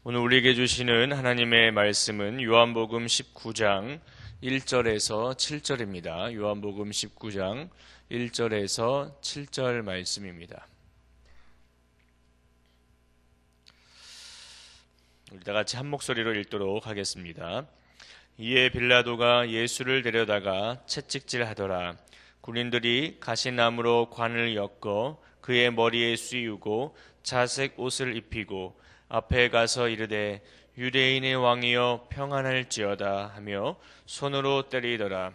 오늘 우리에게 주시는 하나님의 말씀은 요한복음 19장 1절에서 7절입니다. 요한복음 19장 1절에서 7절 말씀입니다. 우리 다 같이 한 목소리로 읽도록 하겠습니다. 이에 빌라도가 예수를 데려다가 채찍질하더라. 군인들이 가시나무로 관을 엮어 그의 머리에 씌우고 자색 옷을 입히고 앞에 가서 이르되 유대인의 왕이여 평안할지어다 하며 손으로 때리더라.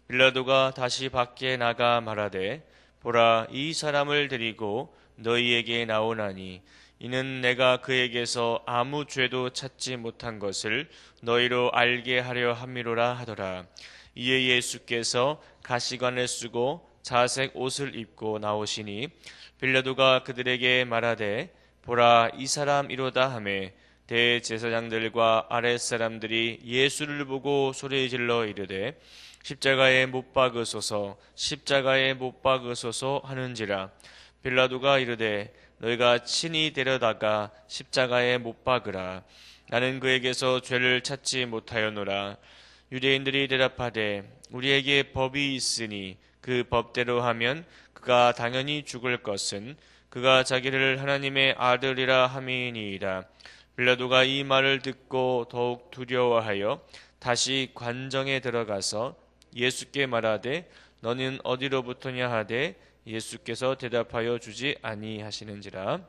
빌라도가 다시 밖에 나가 말하되 보라, 이 사람을 데리고 너희에게 나오나니 이는 내가 그에게서 아무 죄도 찾지 못한 것을 너희로 알게 하려 함이로라 하더라. 이에 예수께서 가시관을 쓰고 자색 옷을 입고 나오시니 빌라도가 그들에게 말하되 보라, 이 사람 이로다 하매 대제사장들과 아랫사람들이 예수를 보고 소리질러 이르되 십자가에 못 박으소서, 십자가에 못 박으소서 하는지라. 빌라도가 이르되 너희가 친히 데려다가 십자가에 못 박으라. 나는 그에게서 죄를 찾지 못하였노라. 유대인들이 대답하되 우리에게 법이 있으니 그 법대로 하면 그가 당연히 죽을 것은 그가 자기를 하나님의 아들이라 함이니이다. 빌라도가 이 말을 듣고 더욱 두려워하여 다시 관정에 들어가서 예수께 말하되 너는 어디로부터냐 하되 예수께서 대답하여 주지 아니하시는지라.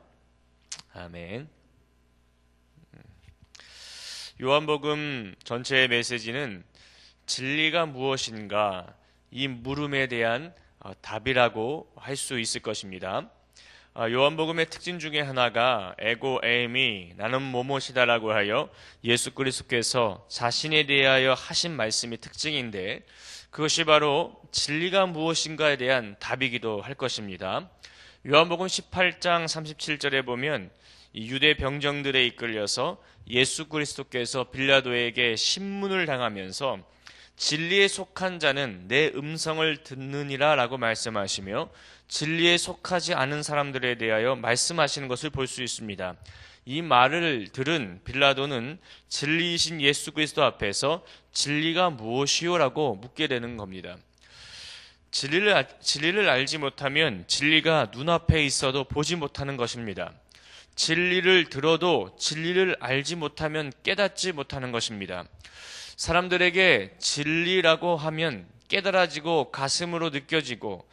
아멘. 요한복음 전체의 메시지는 진리가 무엇인가, 이 물음에 대한 답이라고 할 수 있을 것입니다. 요한복음의 특징 중에 하나가 에고 에이미 나는 뭐뭐시다라고 하여 예수 그리스도께서 자신에 대하여 하신 말씀이 특징인데, 그것이 바로 진리가 무엇인가에 대한 답이기도 할 것입니다. 요한복음 18장 37절에 보면 이 유대 병정들에 이끌려서 예수 그리스도께서 빌라도에게 신문을 당하면서 진리에 속한 자는 내 음성을 듣느니라 라고 말씀하시며 진리에 속하지 않은 사람들에 대하여 말씀하시는 것을 볼 수 있습니다. 이 말을 들은 빌라도는 진리이신 예수 그리스도 앞에서 진리가 무엇이요? 라고 묻게 되는 겁니다. 진리를 알지 못하면 진리가 눈앞에 있어도 보지 못하는 것입니다. 진리를 들어도 진리를 알지 못하면 깨닫지 못하는 것입니다. 사람들에게 진리라고 하면 깨달아지고 가슴으로 느껴지고,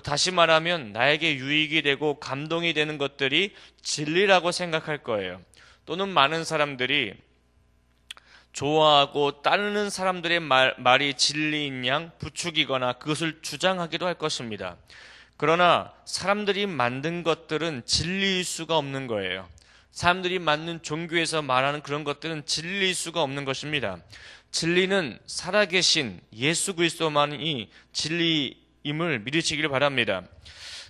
다시 말하면 나에게 유익이 되고 감동이 되는 것들이 진리라고 생각할 거예요. 또는 많은 사람들이 좋아하고 따르는 사람들의 말이 진리인 양 부추기거나 그것을 주장하기도 할 것입니다. 그러나 사람들이 만든 것들은 진리일 수가 없는 거예요. 사람들이 만든 종교에서 말하는 그런 것들은 진리일 수가 없는 것입니다. 진리는 살아계신 예수 그리스도만이 진리임을 믿으시기를 바랍니다.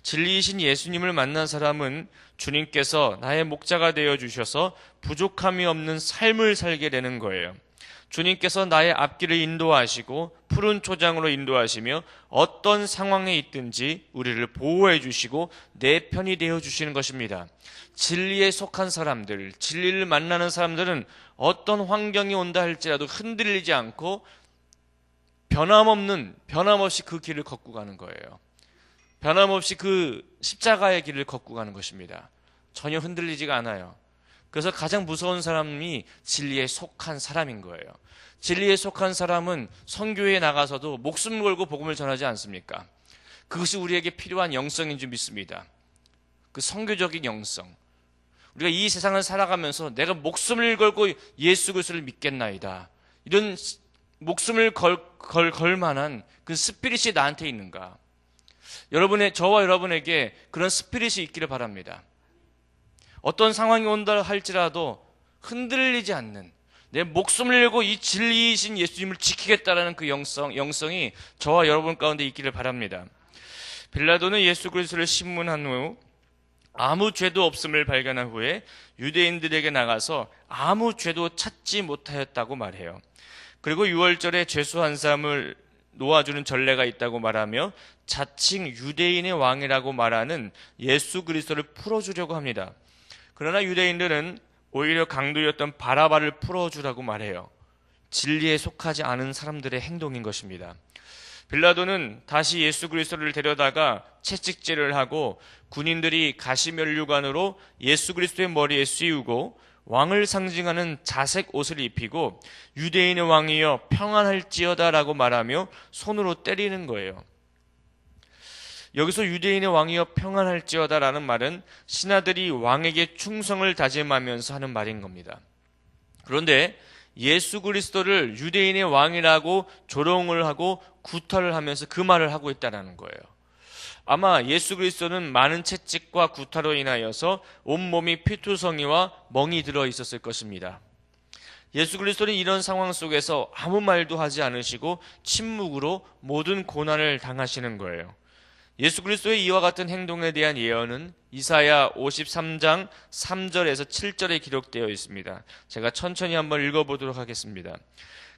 진리이신 예수님을 만난 사람은 주님께서 나의 목자가 되어주셔서 부족함이 없는 삶을 살게 되는 거예요. 주님께서 나의 앞길을 인도하시고 푸른 초장으로 인도하시며 어떤 상황에 있든지 우리를 보호해 주시고 내 편이 되어 주시는 것입니다. 진리에 속한 사람들, 진리를 만나는 사람들은 어떤 환경이 온다 할지라도 흔들리지 않고 변함없이 그 길을 걷고 가는 거예요. 변함없이 그 십자가의 길을 걷고 가는 것입니다. 전혀 흔들리지가 않아요. 그래서 가장 무서운 사람이 진리에 속한 사람인 거예요. 진리에 속한 사람은 선교에 나가서도 목숨 걸고 복음을 전하지 않습니까? 그것이 우리에게 필요한 영성인 줄 믿습니다. 그 선교적인 영성. 우리가 이 세상을 살아가면서 내가 목숨을 걸고 예수 그리스도를 믿겠나이다, 이런 목숨을 걸 만한 그 스피릿이 나한테 있는가? 저와 여러분에게 그런 스피릿이 있기를 바랍니다. 어떤 상황이 온다 할지라도 흔들리지 않는, 내 목숨을 걸고 이 진리이신 예수님을 지키겠다라는 그 영성이 저와 여러분 가운데 있기를 바랍니다. 빌라도는 예수 그리스도를 신문한 후 아무 죄도 없음을 발견한 후에 유대인들에게 나가서 아무 죄도 찾지 못하였다고 말해요. 그리고 6월절에 죄수 한 사람을 놓아주는 전례가 있다고 말하며 자칭 유대인의 왕이라고 말하는 예수 그리스도를 풀어주려고 합니다. 그러나 유대인들은 오히려 강도였던 바라바를 풀어주라고 말해요. 진리에 속하지 않은 사람들의 행동인 것입니다. 빌라도는 다시 예수 그리스도를 데려다가 채찍질을 하고 군인들이 가시면류관으로 예수 그리스도의 머리에 씌우고 왕을 상징하는 자색 옷을 입히고 유대인의 왕이여 평안할지어다라고 말하며 손으로 때리는 거예요. 여기서 유대인의 왕이여 평안할지어다라는 말은 신하들이 왕에게 충성을 다짐하면서 하는 말인 겁니다. 그런데 예수 그리스도를 유대인의 왕이라고 조롱을 하고 구타를 하면서 그 말을 하고 있다는 거예요. 아마 예수 그리스도는 많은 채찍과 구타로 인하여서 온몸이 피투성이와 멍이 들어 있었을 것입니다. 예수 그리스도는 이런 상황 속에서 아무 말도 하지 않으시고 침묵으로 모든 고난을 당하시는 거예요. 예수 그리스도의 이와 같은 행동에 대한 예언은 이사야 53장 3절에서 7절에 기록되어 있습니다. 제가 천천히 한번 읽어보도록 하겠습니다.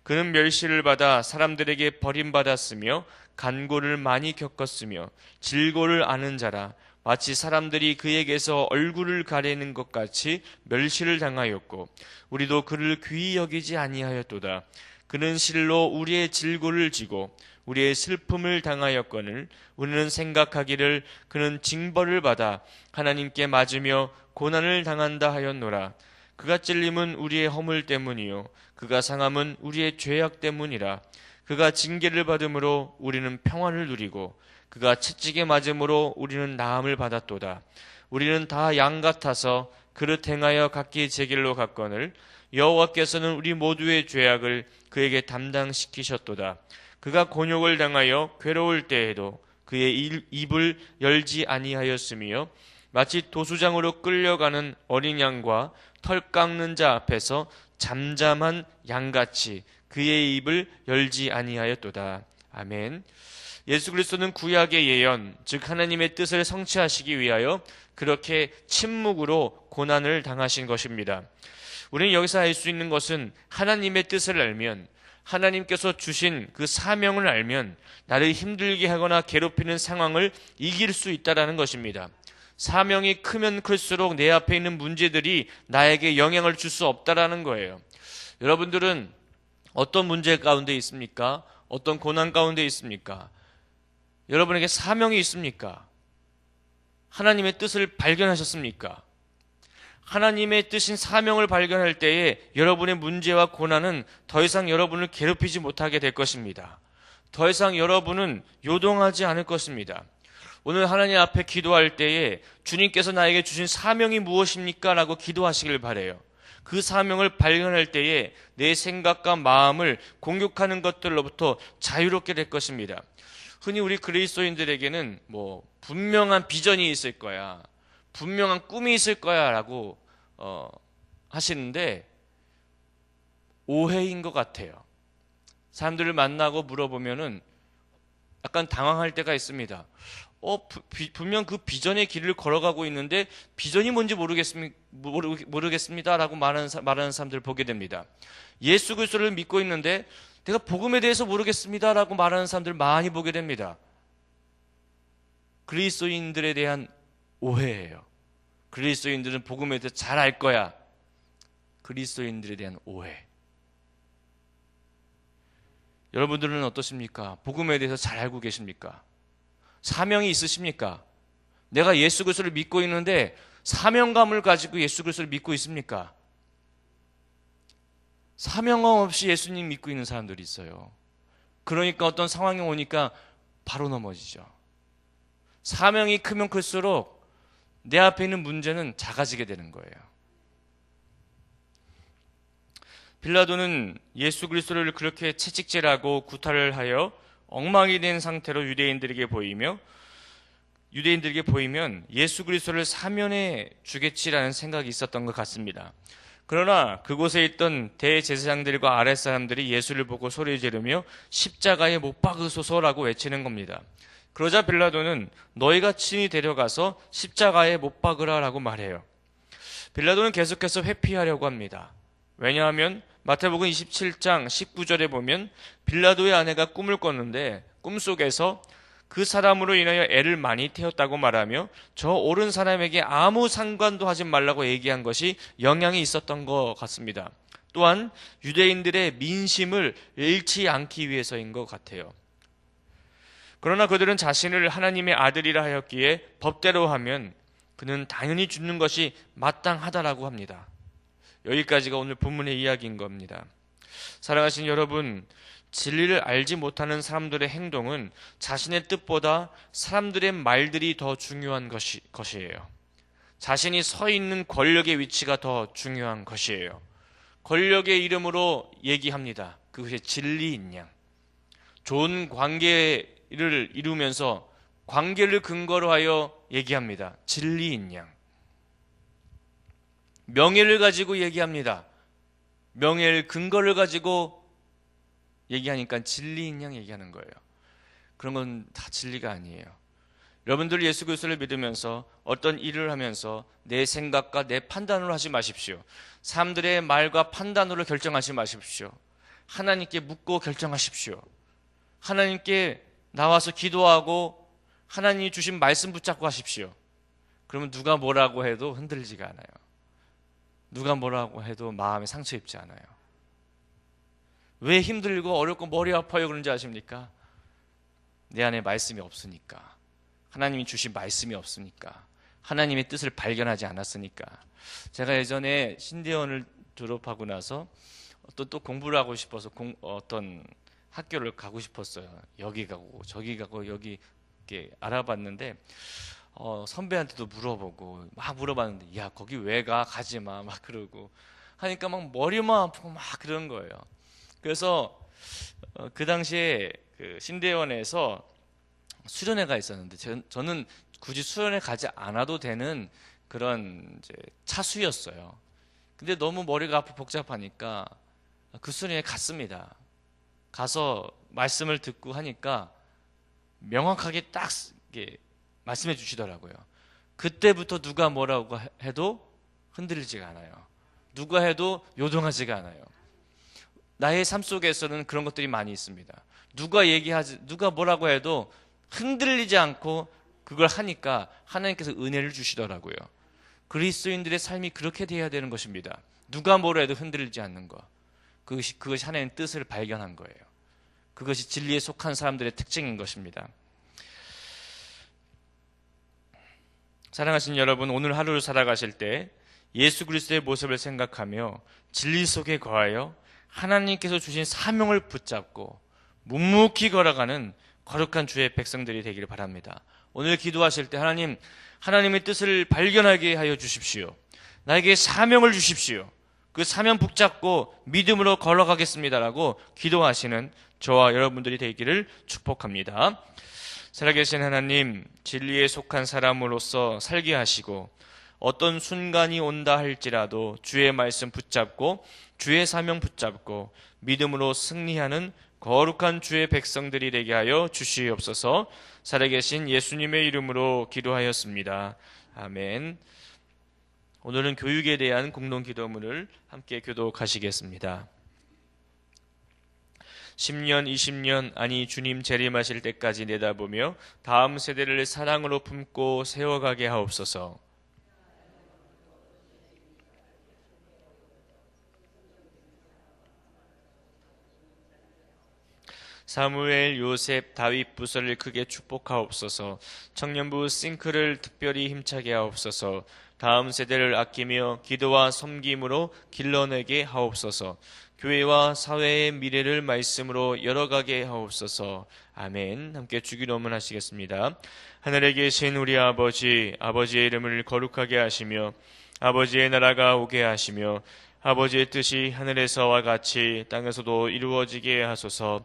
그는 멸시를 받아 사람들에게 버림받았으며 간고를 많이 겪었으며 질고를 아는 자라 마치 사람들이 그에게서 얼굴을 가리는 것 같이 멸시를 당하였고 우리도 그를 귀히 여기지 아니하였도다. 그는 실로 우리의 질고를 지고 우리의 슬픔을 당하였거늘 우리는 생각하기를 그는 징벌을 받아 하나님께 맞으며 고난을 당한다 하였노라. 그가 찔림은 우리의 허물 때문이요 그가 상함은 우리의 죄악 때문이라. 그가 징계를 받음으로 우리는 평안을 누리고 그가 채찍에 맞음으로 우리는 나음을 받았도다. 우리는 다 양 같아서 그릇 행하여 각기 제 길로 갔거늘 여호와께서는 우리 모두의 죄악을 그에게 담당시키셨도다. 그가 곤욕을 당하여 괴로울 때에도 그의 입을 열지 아니하였으며 마치 도수장으로 끌려가는 어린 양과 털 깎는 자 앞에서 잠잠한 양같이 그의 입을 열지 아니하였도다. 아멘. 예수 그리스도는 구약의 예언, 즉 하나님의 뜻을 성취하시기 위하여 그렇게 침묵으로 고난을 당하신 것입니다. 우리는 여기서 알 수 있는 것은 하나님의 뜻을 알면, 하나님께서 주신 그 사명을 알면 나를 힘들게 하거나 괴롭히는 상황을 이길 수 있다는 것입니다. 사명이 크면 클수록 내 앞에 있는 문제들이 나에게 영향을 줄 수 없다는 거예요. 여러분들은 어떤 문제 가운데 있습니까? 어떤 고난 가운데 있습니까? 여러분에게 사명이 있습니까? 하나님의 뜻을 발견하셨습니까? 하나님의 뜻인 사명을 발견할 때에 여러분의 문제와 고난은 더 이상 여러분을 괴롭히지 못하게 될 것입니다. 더 이상 여러분은 요동하지 않을 것입니다. 오늘 하나님 앞에 기도할 때에 주님께서 나에게 주신 사명이 무엇입니까? 라고 기도하시길 바라요. 그 사명을 발견할 때에 내 생각과 마음을 공격하는 것들로부터 자유롭게 될 것입니다. 흔히 우리 그리스도인들에게는 분명한 비전이 있을 거야, 분명한 꿈이 있을 거야 라고 하시는데 오해인 것 같아요. 사람들을 만나고 물어보면은 약간 당황할 때가 있습니다. 분명 그 비전의 길을 걸어가고 있는데 비전이 뭔지 모르겠습니다 라고 말하는 사람들을 보게 됩니다. 예수 그리스도를 믿고 있는데 내가 복음에 대해서 모르겠습니다 라고 말하는 사람들을 많이 보게 됩니다. 그리스도인들에 대한 오해예요. 그리스도인들은 복음에 대해서 잘 알 거야. 그리스도인들에 대한 오해. 여러분들은 어떠십니까? 복음에 대해서 잘 알고 계십니까? 사명이 있으십니까? 내가 예수 그리스도를 믿고 있는데 사명감을 가지고 예수 그리스도를 믿고 있습니까? 사명감 없이 예수님 믿고 있는 사람들이 있어요. 그러니까 어떤 상황이 오니까 바로 넘어지죠. 사명이 크면 클수록 내 앞에 있는 문제는 작아지게 되는 거예요. 빌라도는 예수 그리스도를 그렇게 채찍질하고 구타를 하여 엉망이 된 상태로 유대인들에게 보이면 예수 그리스도를 사면해 주겠지라는 생각이 있었던 것 같습니다. 그러나 그곳에 있던 대제사장들과 아랫사람들이 예수를 보고 소리 지르며 십자가에 못 박으소서라고 외치는 겁니다. 그러자 빌라도는 너희가 친히 데려가서 십자가에 못 박으라라고 말해요. 빌라도는 계속해서 회피하려고 합니다. 왜냐하면 마태복음 27장 19절에 보면 빌라도의 아내가 꿈을 꿨는데 꿈속에서 그 사람으로 인하여 애를 많이 태웠다고 말하며 저 옳은 사람에게 아무 상관도 하지 말라고 얘기한 것이 영향이 있었던 것 같습니다. 또한 유대인들의 민심을 잃지 않기 위해서인 것 같아요. 그러나 그들은 자신을 하나님의 아들이라 하였기에 법대로 하면 그는 당연히 죽는 것이 마땅하다라고 합니다. 여기까지가 오늘 본문의 이야기인 겁니다. 사랑하신 여러분, 진리를 알지 못하는 사람들의 행동은 자신의 뜻보다 사람들의 말들이 더 중요한 것이에요. 자신이 서 있는 권력의 위치가 더 중요한 것이에요. 권력의 이름으로 얘기합니다. 그것이 진리인 양. 좋은 관계를 이루면서 관계를 근거로 하여 얘기합니다. 진리인 양. 명예를 가지고 얘기합니다. 명예를 근거를 가지고 얘기하니까 진리인 양 얘기하는 거예요. 그런 건 다 진리가 아니에요. 여러분들 예수 그리스도를 믿으면서 어떤 일을 하면서 내 생각과 내 판단으로 하지 마십시오. 사람들의 말과 판단으로 결정하지 마십시오. 하나님께 묻고 결정하십시오. 하나님께 나와서 기도하고 하나님이 주신 말씀 붙잡고 하십시오. 그러면 누가 뭐라고 해도 흔들리지가 않아요. 누가 뭐라고 해도 마음에 상처 입지 않아요. 왜 힘들고 어렵고 머리 아파요 그런지 아십니까? 내 안에 말씀이 없으니까. 하나님이 주신 말씀이 없으니까. 하나님의 뜻을 발견하지 않았으니까. 제가 예전에 신대원을 졸업하고 나서 또 공부를 하고 싶어서 어떤 학교를 가고 싶었어요. 여기 가고 저기 가고 여기 이렇게 알아봤는데 선배한테도 물어보고 막 물어봤는데 야 거기 왜 가지 마 막 그러고 하니까 막 머리만 아프고 막 그런 거예요. 그래서 그 당시에 그 신대원에서 수련회가 있었는데 저는 굳이 수련회 가지 않아도 되는 그런 이제 차수였어요. 근데 너무 머리가 아프고 복잡하니까 그 수련회에 갔습니다. 가서 말씀을 듣고 하니까 명확하게 딱 말씀해 주시더라고요. 그때부터 누가 뭐라고 해도 흔들리지가 않아요. 누가 해도 요동하지가 않아요. 나의 삶 속에서는 그런 것들이 많이 있습니다. 누가 뭐라고 해도 흔들리지 않고 그걸 하니까 하나님께서 은혜를 주시더라고요. 그리스도인들의 삶이 그렇게 돼야 되는 것입니다. 누가 뭐라 해도 흔들리지 않는 것. 그것이 하나님의 뜻을 발견한 거예요. 그것이 진리에 속한 사람들의 특징인 것입니다. 사랑하신 여러분, 오늘 하루를 살아가실 때 예수 그리스도의 모습을 생각하며 진리 속에 거하여 하나님께서 주신 사명을 붙잡고 묵묵히 걸어가는 거룩한 주의 백성들이 되기를 바랍니다. 오늘 기도하실 때 하나님의 뜻을 발견하게 하여 주십시오. 나에게 사명을 주십시오. 그 사명 붙잡고 믿음으로 걸어가겠습니다라고 기도하시는 저와 여러분들이 되기를 축복합니다. 살아계신 하나님, 진리에 속한 사람으로서 살게 하시고 어떤 순간이 온다 할지라도 주의 말씀 붙잡고 주의 사명 붙잡고 믿음으로 승리하는 거룩한 주의 백성들이 되게 하여 주시옵소서. 살아계신 예수님의 이름으로 기도하였습니다. 아멘. 오늘은 교육에 대한 공동 기도문을 함께 교독하시겠습니다. 10년, 20년, 아니 주님 재림하실 때까지 내다보며 다음 세대를 사랑으로 품고 세워가게 하옵소서. 사무엘, 요셉, 다윗 부서를 크게 축복하옵소서. 청년부 싱크를 특별히 힘차게 하옵소서. 다음 세대를 아끼며 기도와 섬김으로 길러내게 하옵소서. 교회와 사회의 미래를 말씀으로 열어가게 하옵소서. 아멘. 함께 주기도문 하시겠습니다. 하늘에 계신 우리 아버지, 아버지의 이름을 거룩하게 하시며 아버지의 나라가 오게 하시며 아버지의 뜻이 하늘에서와 같이 땅에서도 이루어지게 하소서.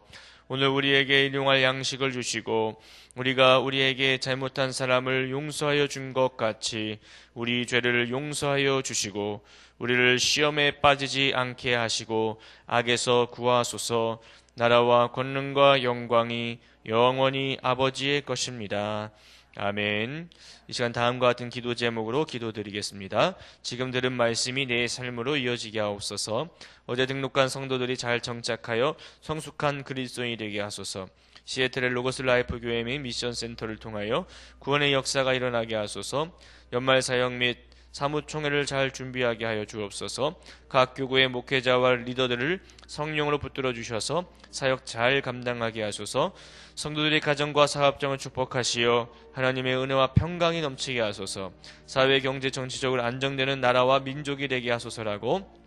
오늘 우리에게 일용할 양식을 주시고 우리가 우리에게 잘못한 사람을 용서하여 준 것 같이 우리 죄를 용서하여 주시고 우리를 시험에 빠지지 않게 하시고 악에서 구하소서. 나라와 권능과 영광이 영원히 아버지의 것입니다. 아멘. 이 시간 다음과 같은 기도 제목으로 기도드리겠습니다. 지금 들은 말씀이 내 삶으로 이어지게 하옵소서. 어제 등록한 성도들이 잘 정착하여 성숙한 그리스도인이 되게 하소서. 시애틀의 로고스 라이프 교회 및 미션 센터를 통하여 구원의 역사가 일어나게 하소서. 연말 사역 및 사무총회를 잘 준비하게 하여 주옵소서. 각 교구의 목회자와 리더들을 성령으로 붙들어 주셔서 사역 잘 감당하게 하소서. 성도들의 가정과 사업장을 축복하시어 하나님의 은혜와 평강이 넘치게 하소서. 사회, 경제, 정치적으로 안정되는 나라와 민족이 되게 하소서라고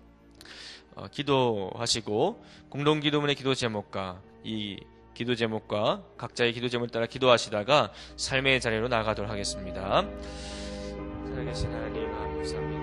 기도하시고, 공동기도문의 기도 제목과 이 기도 제목과 각자의 기도 제목을 따라 기도하시다가 삶의 자리로 나가도록 하겠습니다. 살아계신 하나님 감사합니다.